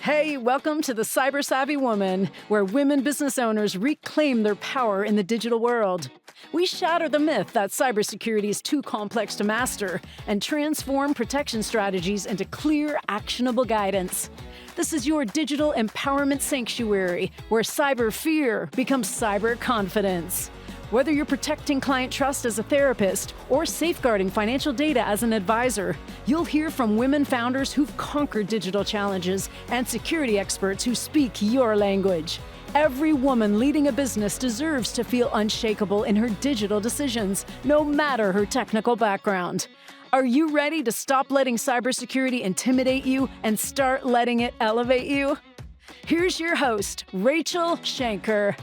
Hey, welcome to the Cyber Savvy Woman, where women business owners reclaim their power in the digital world. We shatter the myth that cybersecurity is too complex to master and transform protection strategies into clear, actionable guidance. This is your digital empowerment sanctuary, where cyber fear becomes cyber confidence. Whether you're protecting client trust as a therapist or safeguarding financial data as an advisor, you'll hear from women founders who've conquered digital challenges and security experts who speak your language. Every woman leading a business deserves to feel unshakable in her digital decisions, no matter her technical background. Are you ready to stop letting cybersecurity intimidate you and start letting it elevate you? Here's your host, Rachele Schainker.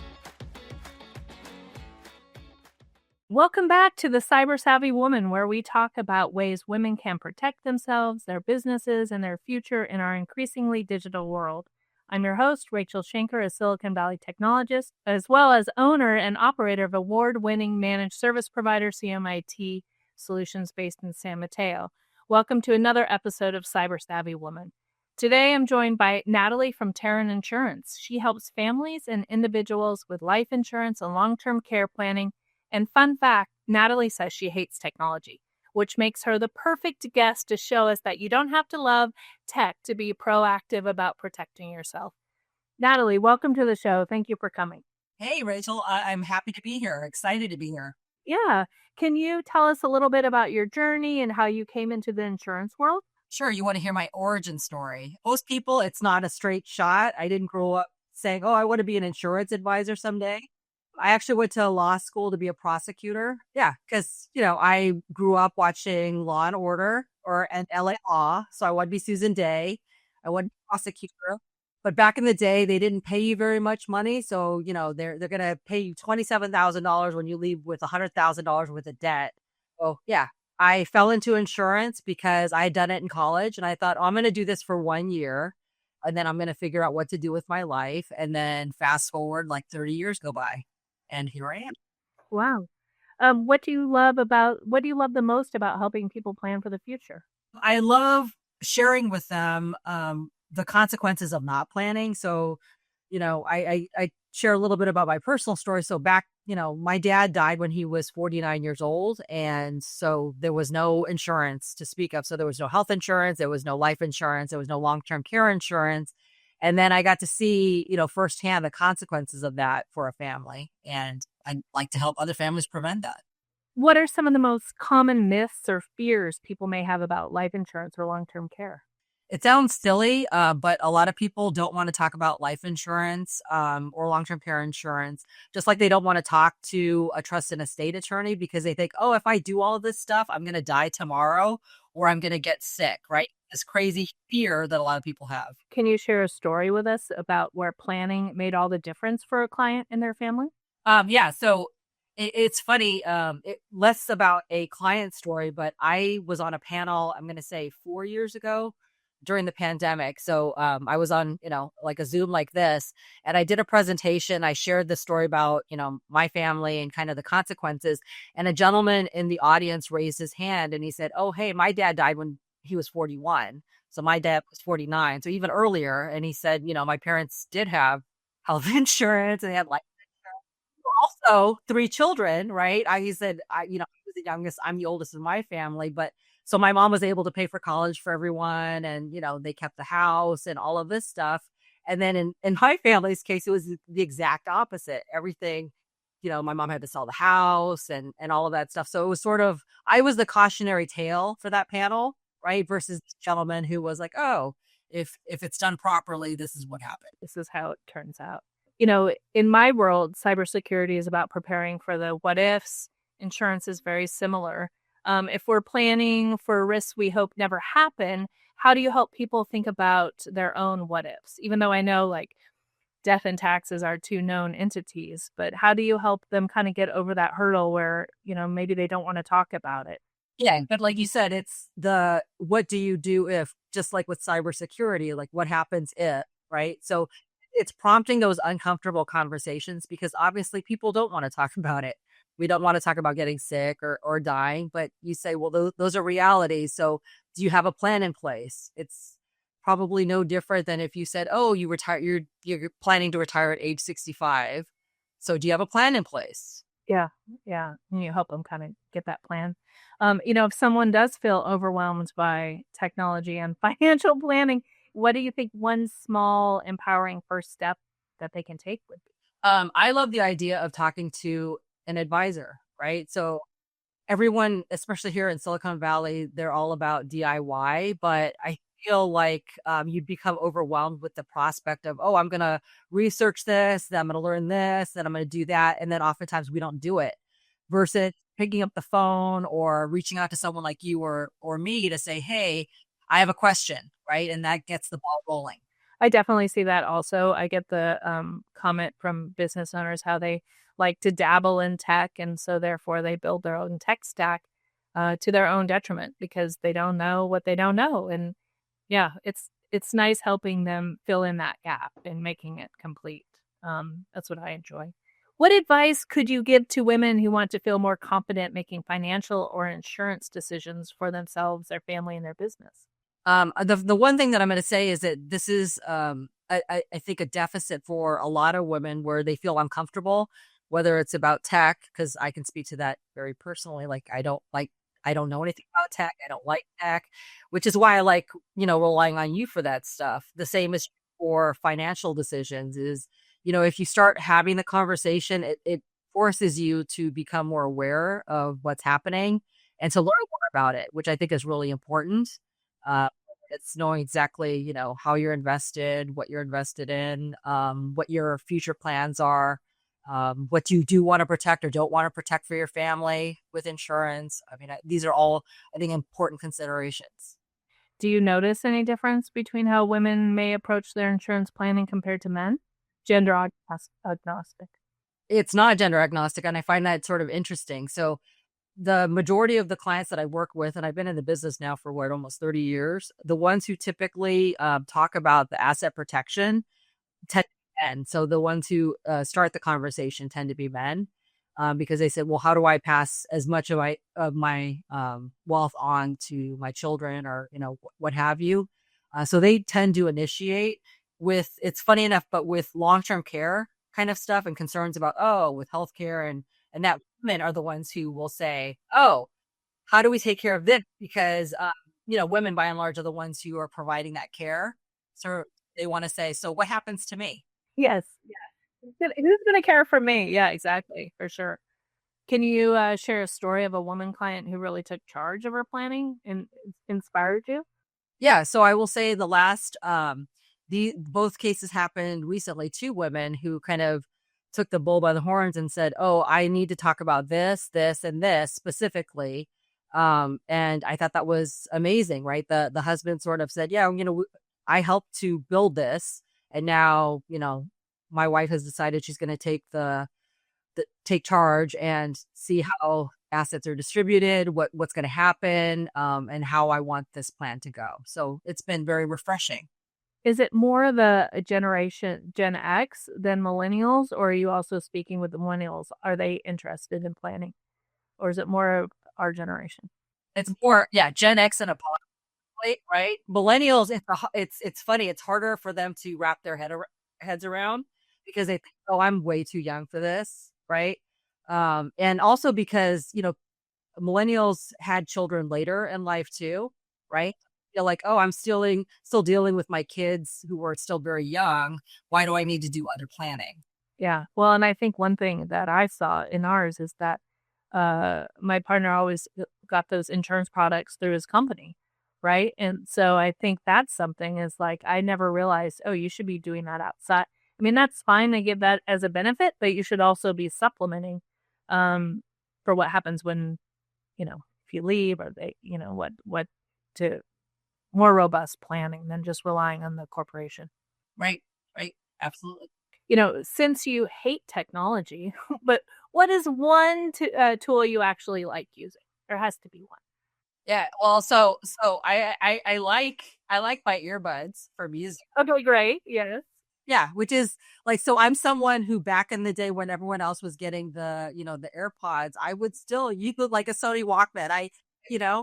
Welcome back to the Cyber Savvy Woman, where we talk about ways women can protect themselves, their businesses, and their future in our increasingly digital world. I'm your host, Rachele Schainker, a Silicon Valley technologist, as well as owner and operator of award-winning managed service provider CMIT Solutions based in San Mateo. Welcome to another episode of Cyber Savvy Woman. Today, I'm joined by Natalie from Taran Insurance. She helps families and individuals with life insurance and long-term care planning. And fun fact, Natalie says she hates technology, which makes her the perfect guest to show us that you don't have to love tech to be proactive about protecting yourself. Natalie, welcome to the show. Thank you for coming. Hey, Rachele, I'm happy to be here. Excited to be here. Yeah. Can you tell us a little bit about your journey and how you came into the insurance world? Sure. You want to hear my origin story? Most people, it's not a straight shot. I didn't grow up saying, oh, I want to be an insurance advisor someday. I actually went to law school to be a prosecutor. Yeah, because, I grew up watching Law and Order and LA Law. So I wanted to be Susan Day. I wanted to be a prosecutor. But back in the day, they didn't pay you very much money. So, they're going to pay you $27,000 when you leave with $100,000 worth of debt. Oh, yeah. I fell into insurance because I had done it in college. And I thought, I'm going to do this for 1 year. And then I'm going to figure out what to do with my life. And then fast forward, like 30 years go by. And here I am. Wow. What do you love the most about helping people plan for the future? I love sharing with them the consequences of not planning. So, I share a little bit about my personal story. So back, my dad died when he was 49 years old. And so there was no insurance to speak of. So there was no health insurance. There was no life insurance. There was no long-term care insurance. And then I got to see, firsthand the consequences of that for a family. And I'd like to help other families prevent that. What are some of the most common myths or fears people may have about life insurance or long-term care? It sounds silly, but a lot of people don't want to talk about life insurance or long-term care insurance, just like they don't want to talk to a trust and estate attorney because they think, oh, if I do all of this stuff, I'm going to die tomorrow or I'm going to get sick, right? This crazy fear that a lot of people have. Can you share a story with us about where planning made all the difference for a client and their family? Yeah, so it's funny, less about a client story, but I was on a panel, I'm going to say 4 years ago during the pandemic. So I was on, like a Zoom like this, and I did a presentation. I shared the story about, my family and kind of the consequences. And a gentleman in the audience raised his hand and he said, oh, hey, my dad died when he was 41. So my dad was 49. So even earlier. And he said, my parents did have health insurance and they had life insurance. Also 3 children, right? He said, I was the youngest. I'm the oldest in my family, but so my mom was able to pay for college for everyone and, they kept the house and all of this stuff. And then in my family's case, it was the exact opposite. Everything, my mom had to sell the house and all of that stuff. So it was sort of, I was the cautionary tale for that panel, right? Versus this gentleman who was like, oh, if it's done properly, this is what happened. This is how it turns out. In my world, cybersecurity is about preparing for the what-ifs. Insurance is very similar. If we're planning for risks we hope never happen, how do you help people think about their own what-ifs? Even though I know like death and taxes are 2 known entities, but how do you help them kind of get over that hurdle where, maybe they don't want to talk about it? Yeah, but like you said, it's what do you do if, just like with cybersecurity, like what happens if, right? So it's prompting those uncomfortable conversations because obviously people don't want to talk about it. We don't want to talk about getting sick or dying, but you say, well, those are realities. So do you have a plan in place? It's probably no different than if you said, "Oh, you retire, you're planning to retire at age 65. So do you have a plan in place?" Yeah, yeah, and you help them kinda get that plan. If someone does feel overwhelmed by technology and financial planning, what do you think one small empowering first step that they can take would be? I love the idea of talking to an advisor, right? So everyone, especially here in Silicon Valley, they're all about DIY, but I feel like you'd become overwhelmed with the prospect of, oh, I'm going to research this, then I'm going to learn this, then I'm going to do that. And then oftentimes we don't do it versus picking up the phone or reaching out to someone like you or me to say, hey, I have a question, right? And that gets the ball rolling. I definitely see that also. I get the comment from business owners how they like to dabble in tech, and so therefore they build their own tech stack to their own detriment because they don't know what they don't know. And yeah, it's nice helping them fill in that gap and making it complete. That's what I enjoy. What advice could you give to women who want to feel more confident making financial or insurance decisions for themselves, their family, and their business? The one thing that I'm going to say is that this is, I think, a deficit for a lot of women where they feel uncomfortable, whether it's about tech, because I can speak to that very personally. I don't know anything about tech. I don't like tech, which is why I like, relying on you for that stuff. The same is for financial decisions is, if you start having the conversation, it forces you to become more aware of what's happening and to learn more about it, which I think is really important. Uh, it's knowing exactly, how you're invested, what you're invested in, what your future plans are, what you do want to protect or don't want to protect for your family with insurance. I mean, these are all, I think, important considerations. Do you notice any difference between how women may approach their insurance planning compared to men? Agnostic. It's not gender agnostic, and I find that sort of interesting. So the majority of the clients that I work with, and I've been in the business now for almost 30 years, the ones who typically talk about the asset protection tend to be men. So the ones who start the conversation tend to be men because they said, well, how do I pass as much of my wealth on to my children or, what have you? So they tend to initiate with, it's funny enough, but with long-term care kind of stuff and concerns about, with healthcare and that women are the ones who will say, oh, how do we take care of this? Because, women by and large are the ones who are providing that care. So they want to say, so what happens to me? Yes. Yeah. Who's gonna care for me? Yeah, exactly, for sure. Can you share a story of a woman client who really took charge of her planning and inspired you? Yeah. So I will say the last, both cases happened recently, two women who kind of took the bull by the horns and said, oh, I need to talk about this, this, and this specifically. And I thought that was amazing, right? The husband sort of said, yeah, I helped to build this. And now, my wife has decided she's going to take charge and see how assets are distributed, what's going to happen, and how I want this plan to go. So it's been very refreshing. Is it more of a generation Gen X than millennials, or are you also speaking with the millennials? Are they interested in planning, or is it more of our generation? It's more, yeah, Gen X and above, right? Millennials, it's funny. It's harder for them to wrap their heads around because they think, oh, I'm way too young for this, right? And also because millennials had children later in life too, right? Feel like, oh, I'm still dealing with my kids who are still very young. Why do I need to do other planning? Yeah. Well, and I think one thing that I saw in ours is that my partner always got those insurance products through his company, right? And so I think that's something is like I never realized, oh, you should be doing that outside. I mean, that's fine to give that as a benefit, but you should also be supplementing for what happens when, if you leave or they, what to more robust planning than just relying on the corporation. Right. Right. Absolutely. Since you hate technology, but what is one tool you actually like using? There has to be one. Yeah. Well, so I like my earbuds for music. Okay, great. Yes. Yeah, which is like, so I'm someone who back in the day when everyone else was getting the AirPods, I would still use like a Sony Walkman.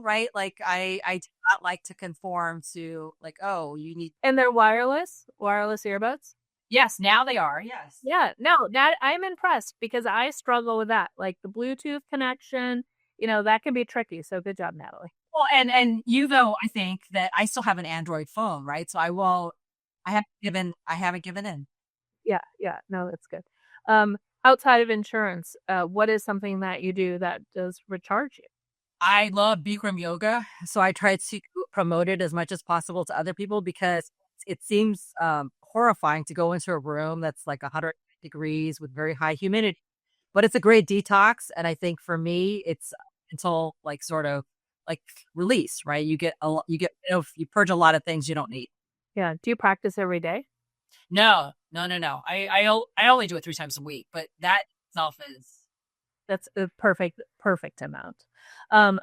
Right? Like I not like to conform to like, oh, you need. And they're wireless earbuds? Yes, now they are. Yes. Yeah, no, that I'm impressed because I struggle with that. Like the Bluetooth connection, that can be tricky. So good job, Natalie. Well, and you though, I think that I still have an Android phone, right? So I haven't given in. Yeah. No, that's good. Outside of insurance, what is something that you do that does recharge you? I love Bikram yoga, so I try to promote it as much as possible to other people because it seems horrifying to go into a room that's like 100 degrees with very high humidity. But it's a great detox, and I think for me, it's until like sort of like release, right? You purge a lot of things you don't need. Yeah. Do you practice every day? No. I only do it 3 times a week, but that itself is. That's a perfect amount.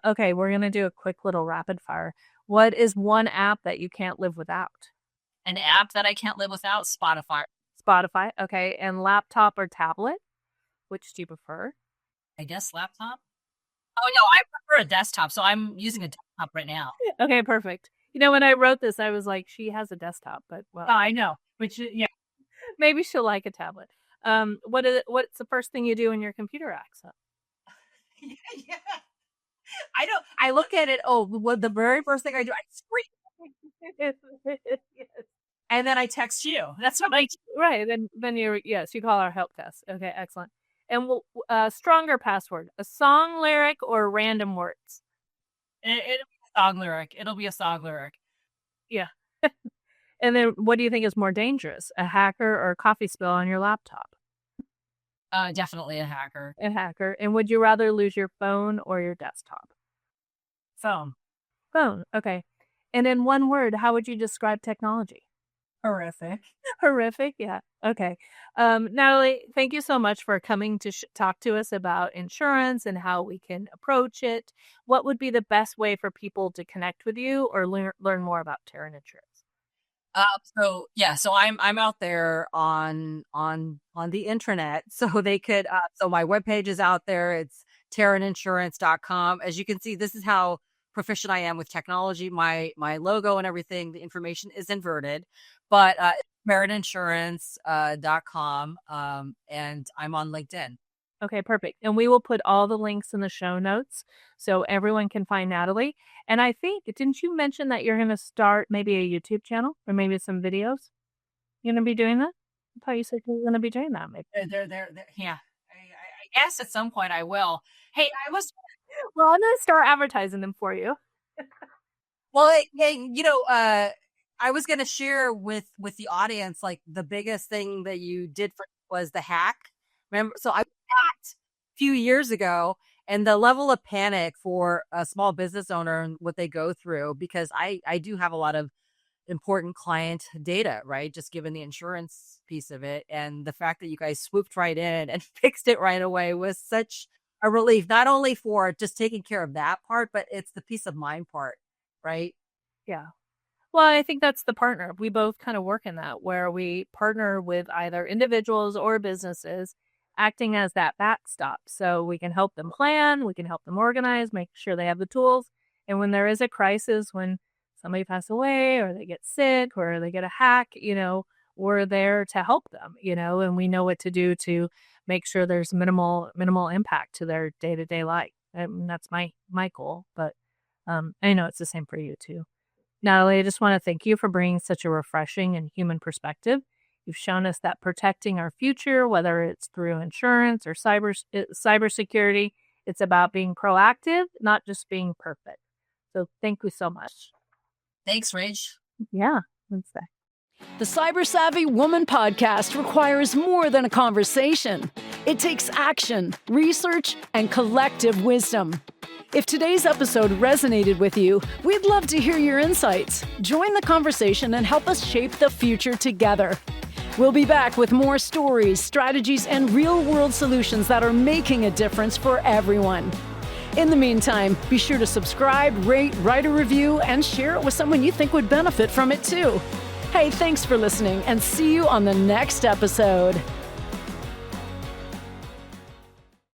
Okay, we're going to do a quick little rapid fire. What is one app that you can't live without? An app that I can't live without? Spotify. Spotify, okay. And laptop or tablet? Which do you prefer? I guess laptop. Oh, no, I prefer a desktop, so I'm using a desktop right now. Okay, perfect. When I wrote this, I was like, she has a desktop, but well. Oh, I know. Which, yeah. Maybe she'll like a tablet. What's the first thing you do in your computer accent? Yeah. I look at it. The very first thing I do, I scream. Yes. And then I text you. That's what I do. Right. Then you call our help desk. Okay, excellent. And stronger password, a song lyric or random words? It'll be a song lyric. Yeah. And then what do you think is more dangerous, a hacker or a coffee spill on your laptop? Definitely a hacker. A hacker. And would you rather lose your phone or your desktop? Phone. Phone. Okay. And in one word, how would you describe technology? Horrific. Horrific. Yeah. Okay. Natalie, thank you so much for coming to talk to us about insurance and how we can approach it. What would be the best way for people to connect with you or learn more about Taran Insurance? So I'm out there on the internet. So they could, so my webpage is out there. It's taraninsurance.com. As you can see, this is how proficient I am with technology. My logo and everything, the information is inverted, but, taraninsurance.com. And I'm on LinkedIn. Okay, perfect. And we will put all the links in the show notes so everyone can find Natalie. And I think, didn't you mention that you're going to start maybe a YouTube channel or maybe some videos? You're going to be doing that? I thought you said you were going to be doing that. Maybe. Yeah. I guess at some point I will. Hey, Well, I'm going to start advertising them for you. Well, I was going to share with the audience, like the biggest thing that you did was the hack. Remember? So I hacked a few years ago, and the level of panic for a small business owner and what they go through, because I do have a lot of important client data, right? Just given the insurance piece of it. And the fact that you guys swooped right in and fixed it right away was such a relief, not only for just taking care of that part, but it's the peace of mind part, right? Yeah. Well, I think that's the partner. We both kind of work in that, where we partner with either individuals or businesses acting as that backstop. So we can help them plan, we can help them organize, make sure they have the tools. And when there is a crisis, when somebody passes away or they get sick or they get a hack, we're there to help them, and we know what to do to make sure there's minimal impact to their day-to-day life. And that's my goal, but I know it's the same for you too. Natalie, I just want to thank you for bringing such a refreshing and human perspective. You've shown us that protecting our future, whether it's through insurance or cybersecurity, it's about being proactive, not just being perfect. So thank you so much. Thanks, Rach. Yeah, that's that. The Cyber Savvy Woman podcast requires more than a conversation. It takes action, research, and collective wisdom. If today's episode resonated with you, we'd love to hear your insights. Join the conversation and help us shape the future together. We'll be back with more stories, strategies, and real-world solutions that are making a difference for everyone. In the meantime, be sure to subscribe, rate, write a review, and share it with someone you think would benefit from it too. Hey, thanks for listening, and see you on the next episode.